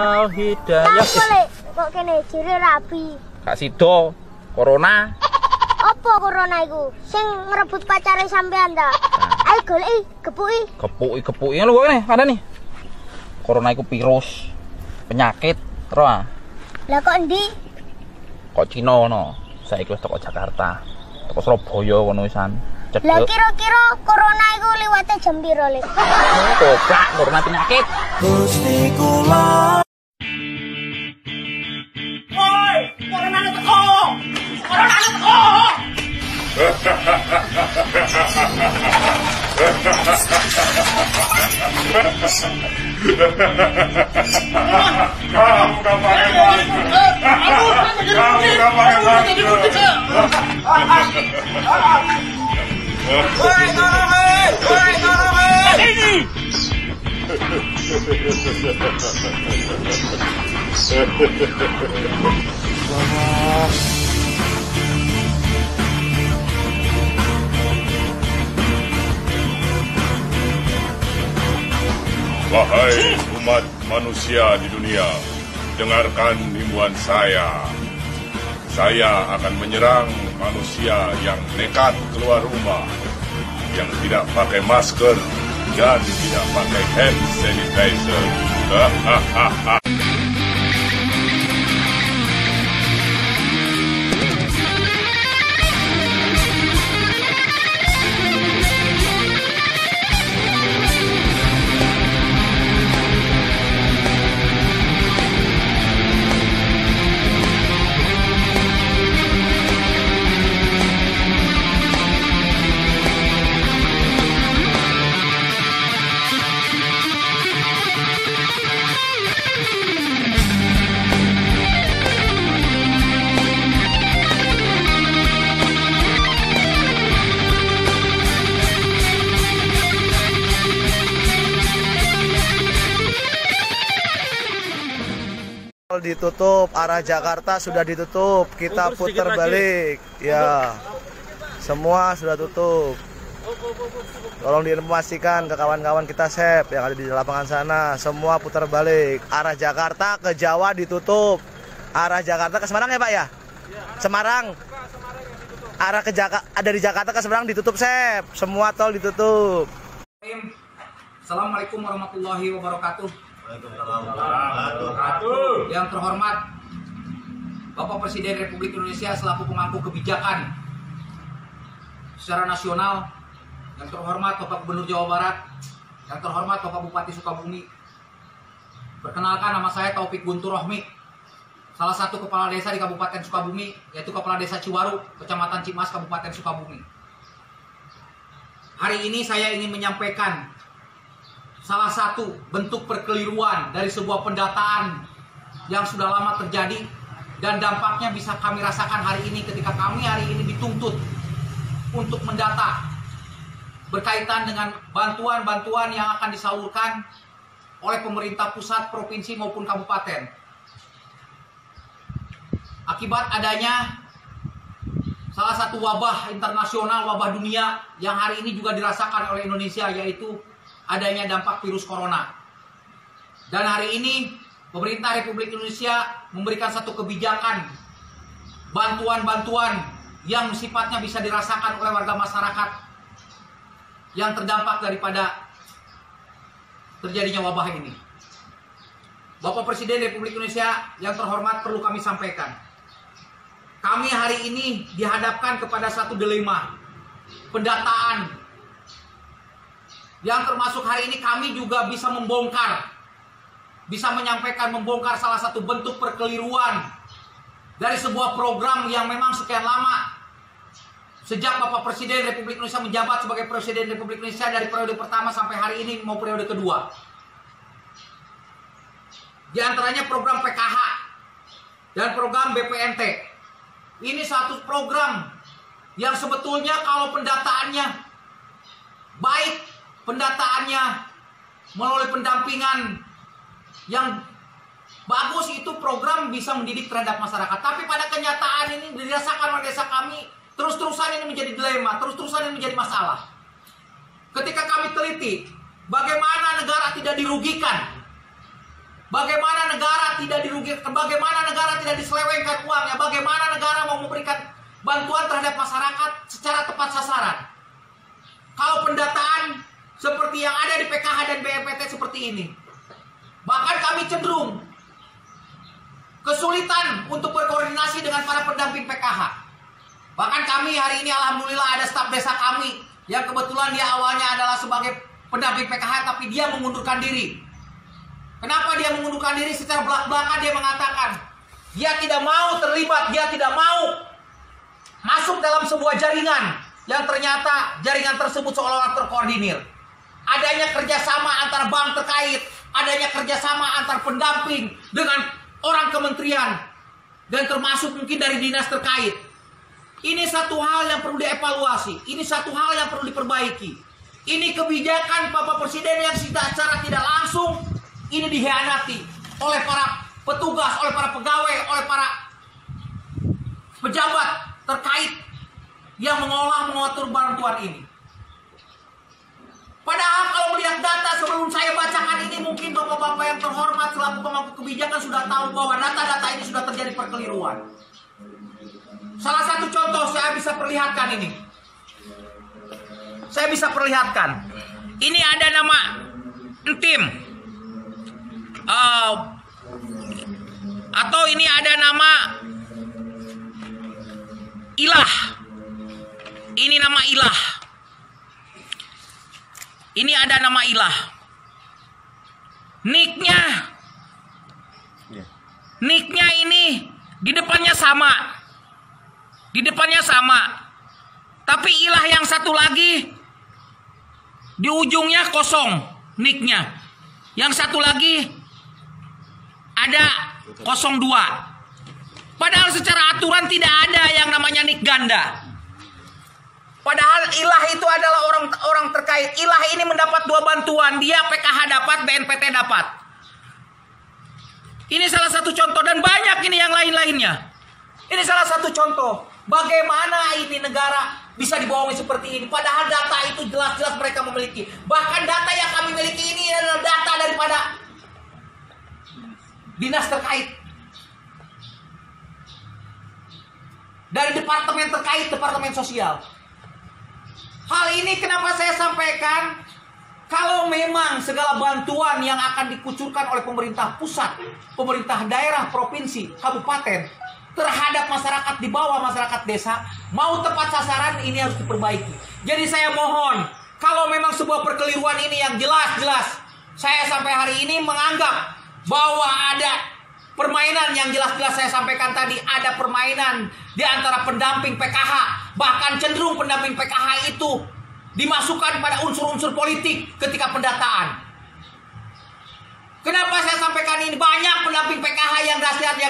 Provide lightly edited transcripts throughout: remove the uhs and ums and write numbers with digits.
Hidayah. Kok kene jere rabi. Kak Sido, corona. Apa corona iku? Sing ngerebut pacare sampean ta? Ayo goleki, gepuki. Gepuki lho kok kene, ada nih. Corona iku virus, penyakit, terus ah. Lah kok endi? Kok Cina ngono. Saiki wis teko Jakarta. Teko Surabaya ngono wisan. Lah kira-kira corona iku liwate jam piro, Lek? Goblok, corona penyakit. Gusti kula. Woi, corona teko. Corona teko. Kamu gak pakai masker. Kamu gak pakai masker. Woi, tolong ini. Wahai umat manusia di dunia, dengarkan himbauan saya. Saya akan menyerang manusia yang nekat keluar rumah, yang tidak pakai masker dan tidak pakai hand sanitizer. Ditutup, arah Jakarta sudah ditutup, kita putar balik ya, semua sudah tutup. Tolong diinformasikan ke kawan-kawan kita SEP yang ada di lapangan sana, semua putar balik. Arah Jakarta ke Jawa ditutup, arah Jakarta ke Semarang ya Pak ya? Semarang, arah ke Jakarta, dari Jakarta ke Semarang ditutup SEP, semua tol ditutup. Assalamualaikum warahmatullahi wabarakatuh. Yang terhormat Bapak Presiden Republik Indonesia selaku pemangku kebijakan secara nasional, yang terhormat Bapak Gubernur Jawa Barat, yang terhormat Bapak Bupati Sukabumi. Perkenalkan, nama saya Taufik Guntur Rohmi, salah satu kepala desa di Kabupaten Sukabumi, yaitu Kepala Desa Ciwaru, Kecamatan Cimas, Kabupaten Sukabumi. Hari ini saya ingin menyampaikan salah satu bentuk perkeliruan dari sebuah pendataan yang sudah lama terjadi dan dampaknya bisa kami rasakan hari ini ketika kami hari ini dituntut untuk mendata berkaitan dengan bantuan-bantuan yang akan disalurkan oleh pemerintah pusat, provinsi maupun kabupaten. Akibat adanya salah satu wabah internasional, wabah dunia yang hari ini juga dirasakan oleh Indonesia, yaitu adanya dampak virus corona. Dan hari ini pemerintah Republik Indonesia memberikan satu kebijakan bantuan-bantuan yang sifatnya bisa dirasakan oleh warga masyarakat yang terdampak daripada terjadinya wabah ini. Bapak Presiden Republik Indonesia yang terhormat, perlu kami sampaikan, kami hari ini dihadapkan kepada satu dilema pendataan, yang termasuk hari ini kami juga bisa membongkar, bisa menyampaikan, membongkar salah satu bentuk perkeliruan dari sebuah program yang memang sekian lama sejak Bapak Presiden Republik Indonesia menjabat sebagai Presiden Republik Indonesia dari periode pertama sampai hari ini mau periode kedua. Di antaranya program PKH dan program BPNT. Ini satu program yang sebetulnya kalau pendataannya baik, pendataannya melalui pendampingan yang bagus, itu program bisa mendidik terhadap masyarakat. Tapi pada kenyataan ini dirasakan oleh desa kami, terus-terusan ini menjadi dilema, terus-terusan ini menjadi masalah. Ketika kami teliti bagaimana negara tidak dirugikan Bagaimana negara tidak dirugikan, bagaimana negara tidak diselewengkan uangnya, bagaimana negara mau memberikan bantuan terhadap masyarakat secara tepat sasaran. Kalau pendataan seperti yang ada di PKH dan BNPT seperti ini, bahkan kami cenderung kesulitan untuk berkoordinasi dengan para pendamping PKH. Bahkan kami hari ini alhamdulillah ada staf desa kami yang kebetulan dia awalnya adalah sebagai pendamping PKH, tapi dia mengundurkan diri. Kenapa dia mengundurkan diri? Secara belak-belakan dia mengatakan dia tidak mau terlibat, dia tidak mau masuk dalam sebuah jaringan yang ternyata jaringan tersebut seolah-olah terkoordinir. Adanya kerjasama antara bank terkait, adanya kerjasama antar pendamping dengan orang kementerian, dan termasuk mungkin dari dinas terkait. Ini satu hal yang perlu dievaluasi, ini satu hal yang perlu diperbaiki. Ini kebijakan Bapak Presiden yang secara tidak langsung ini dihianati oleh para petugas, oleh para pegawai, oleh para pejabat terkait yang mengatur bantuan ini. Padahal kalau melihat data sebelum saya bacakan ini, mungkin bapak-bapak yang terhormat selaku pemangku kebijakan sudah tahu bahwa data-data ini sudah terjadi perkeliruan. Salah satu contoh saya bisa perlihatkan ini. Saya bisa perlihatkan. Ini ada nama Entim. Atau ini ada nama Ilah. Ini nama Ilah. Ini ada nama Ilah. Nicknya ini di depannya sama. Di depannya sama. Tapi Ilah yang satu lagi di ujungnya kosong nicknya. Yang satu lagi ada 02. Padahal secara aturan tidak ada yang namanya nick ganda. Padahal Ilah itu adalah orang terkait. Ilah ini mendapat 2 bantuan. Dia PKH dapat, BNPT dapat. Ini salah satu contoh, dan banyak ini yang lain-lainnya. Ini salah satu contoh. Bagaimana ini negara bisa dibohongi seperti ini. Padahal data itu jelas-jelas mereka memiliki. Bahkan data yang kami miliki ini adalah data daripada dinas terkait. Dari departemen terkait, departemen sosial. Hal ini kenapa saya sampaikan? Kalau memang segala bantuan yang akan dikucurkan oleh pemerintah pusat, pemerintah daerah, provinsi, kabupaten, terhadap masyarakat di bawah, masyarakat desa, mau tepat sasaran, ini harus diperbaiki. Jadi saya mohon, kalau memang sebuah perkeliruan ini yang jelas-jelas, saya sampai hari ini menganggap bahwa ada permainan yang jelas-jelas saya sampaikan tadi, ada permainan di antara pendamping PKH, bahkan cenderung pendamping PKH itu dimasukkan pada unsur-unsur politik ketika pendataan. Kenapa saya sampaikan ini? Banyak pendamping PKH yang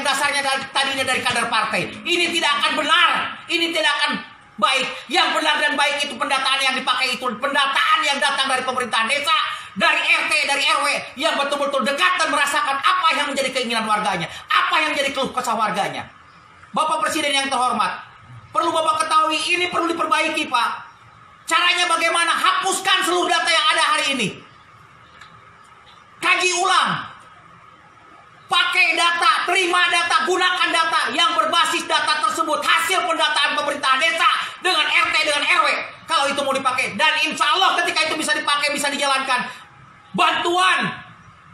dasarnya tadinya dari kader partai. Ini tidak akan benar, ini tidak akan baik. Yang benar dan baik itu pendataan yang dipakai itu pendataan yang datang dari pemerintah desa, dari RT, dari RW, yang betul-betul dekat dan merasakan apa yang menjadi keinginan warganya, apa yang menjadi keluh kesah warganya. Bapak Presiden yang terhormat, perlu Bapak ketahui ini perlu diperbaiki, Pak. Caranya bagaimana? Hapuskan seluruh data yang ada hari ini. Kaji ulang. Pakai data, terima data, gunakan data yang berbasis data tersebut. Hasil pendataan pemerintah desa dengan RT, dengan RW. Kalau itu mau dipakai. Dan insya Allah ketika itu bisa dipakai, bisa dijalankan. Bantuan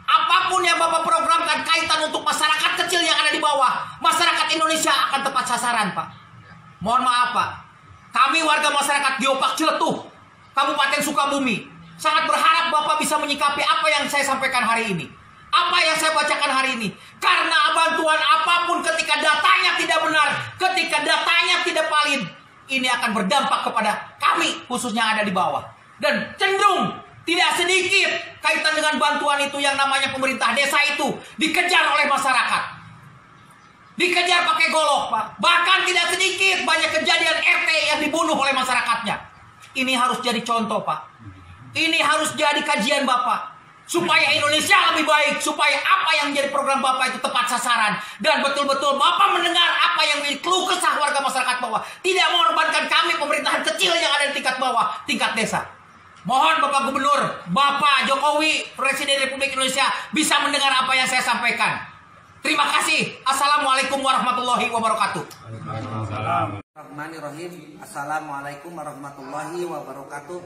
apapun yang Bapak programkan kaitan untuk masyarakat kecil yang ada di bawah. Masyarakat Indonesia akan tepat sasaran, Pak. Mohon maaf, Pak. Kami warga masyarakat Geopark Ciletuh, Kabupaten Sukabumi, sangat berharap Bapak bisa menyikapi apa yang saya sampaikan hari ini. Apa yang saya bacakan hari ini. Karena bantuan apapun ketika datanya tidak benar, ketika datanya tidak valid, ini akan berdampak kepada kami, khususnya yang ada di bawah. Dan cenderung tidak sedikit kaitan dengan bantuan itu yang namanya pemerintah desa itu dikejar oleh masyarakat. Dikejar pakai golok, Pak. Bahkan tidak sedikit banyak kejadian RT yang dibunuh oleh masyarakatnya. Ini harus jadi contoh, Pak. Ini harus jadi kajian Bapak. Supaya Indonesia lebih baik. Supaya apa yang menjadi program Bapak itu tepat sasaran. Dan betul-betul Bapak mendengar apa yang menjadi keluh kesah warga masyarakat bawah. Tidak mengorbankan kami pemerintahan kecil yang ada di tingkat bawah, tingkat desa. Mohon Bapak Gubernur, Bapak Jokowi, Presiden Republik Indonesia bisa mendengar apa yang saya sampaikan. Terima kasih. Assalamualaikum warahmatullahi wabarakatuh. Bismillahirrahmanirrahim. Assalamualaikum warahmatullahi wabarakatuh.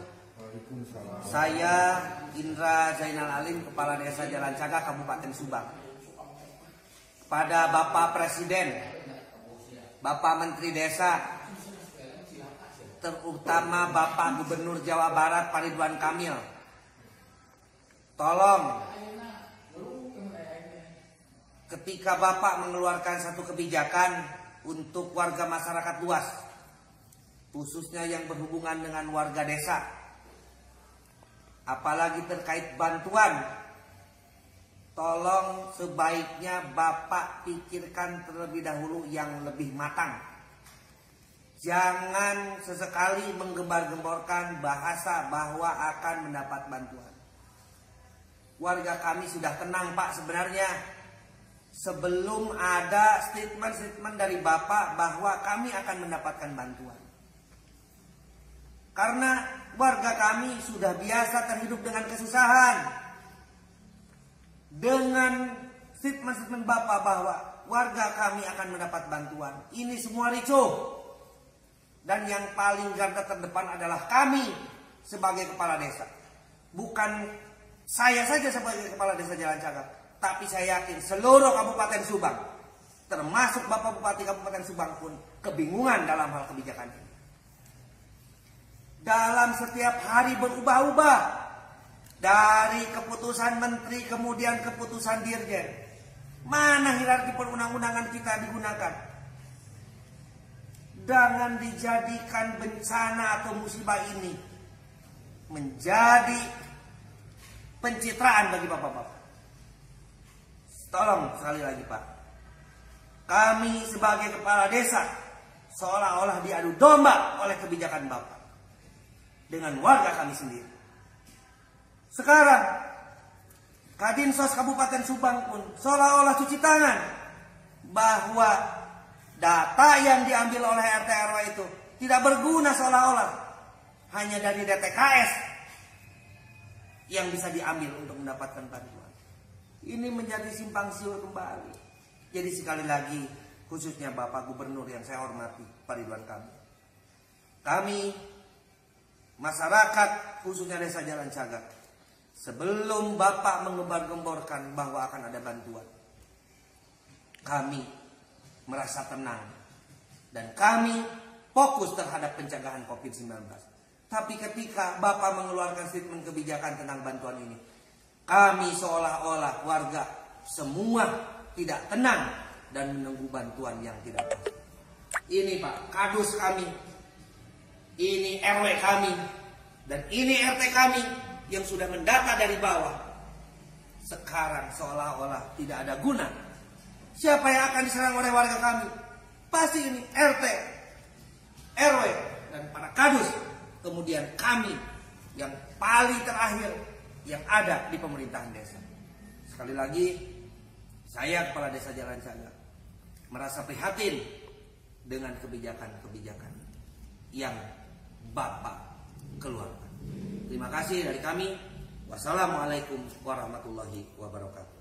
Saya Indra Zainal Alim, Kepala Desa Jalan Cagak, Kabupaten Subang. Pada Bapak Presiden, Bapak Menteri Desa, terutama Bapak Gubernur Jawa Barat Pak Ridwan Kamil, tolong ketika Bapak mengeluarkan satu kebijakan untuk warga masyarakat luas, khususnya yang berhubungan dengan warga desa, apalagi terkait bantuan, tolong sebaiknya Bapak pikirkan terlebih dahulu yang lebih matang. Jangan sesekali menggembar-gemborkan bahasa bahwa akan mendapat bantuan. Warga kami sudah tenang Pak sebenarnya, sebelum ada statement-statement dari Bapak bahwa kami akan mendapatkan bantuan. Karena warga kami sudah biasa terhidup dengan kesusahan. Dengan statement-statement Bapak bahwa warga kami akan mendapat bantuan, ini semua ricuh. Dan yang paling garda terdepan adalah kami sebagai kepala desa. Bukan saya saja sebagai kepala desa Jalan Cagak, tapi saya yakin seluruh Kabupaten Subang, termasuk Bapak Bupati Kabupaten Subang pun kebingungan dalam hal kebijakan ini. Dalam setiap hari berubah-ubah. Dari keputusan menteri kemudian keputusan dirjen. Mana hierarki perundang-undangan kita digunakan? Jangan dijadikan bencana atau musibah ini menjadi pencitraan bagi bapak-bapak. Tolong sekali lagi Pak, kami sebagai kepala desa seolah-olah diadu domba oleh kebijakan Bapak dengan warga kami sendiri. Sekarang Kadinsos Kabupaten Subang pun seolah-olah cuci tangan bahwa data yang diambil oleh RT RW itu tidak berguna, seolah-olah hanya dari DTKS yang bisa diambil untuk mendapatkan bantuan. Ini menjadi simpang siur kembali. Jadi sekali lagi, khususnya Bapak Gubernur yang saya hormati, Pak Ridwan Kamil, kami masyarakat khususnya Desa Jalan Cagak, sebelum Bapak mengembar-gemborkan bahwa akan ada bantuan, kami merasa tenang dan kami fokus terhadap pencegahan COVID-19. Tapi ketika Bapak mengeluarkan statement kebijakan tentang bantuan ini, kami seolah-olah warga semua tidak tenang dan menunggu bantuan yang tidak pasti. Ini Pak, kadus kami, ini RW kami, dan ini RT kami yang sudah mendata dari bawah, sekarang seolah-olah tidak ada guna. Siapa yang akan diserang oleh warga kami? Pasti ini RT, RW, dan para kadus. Kemudian kami yang paling terakhir yang ada di pemerintahan desa. Sekali lagi, saya Kepala Desa Jalan Cagak merasa prihatin dengan kebijakan-kebijakan yang Bapak keluarkan. Terima kasih dari kami. Wassalamualaikum warahmatullahi wabarakatuh.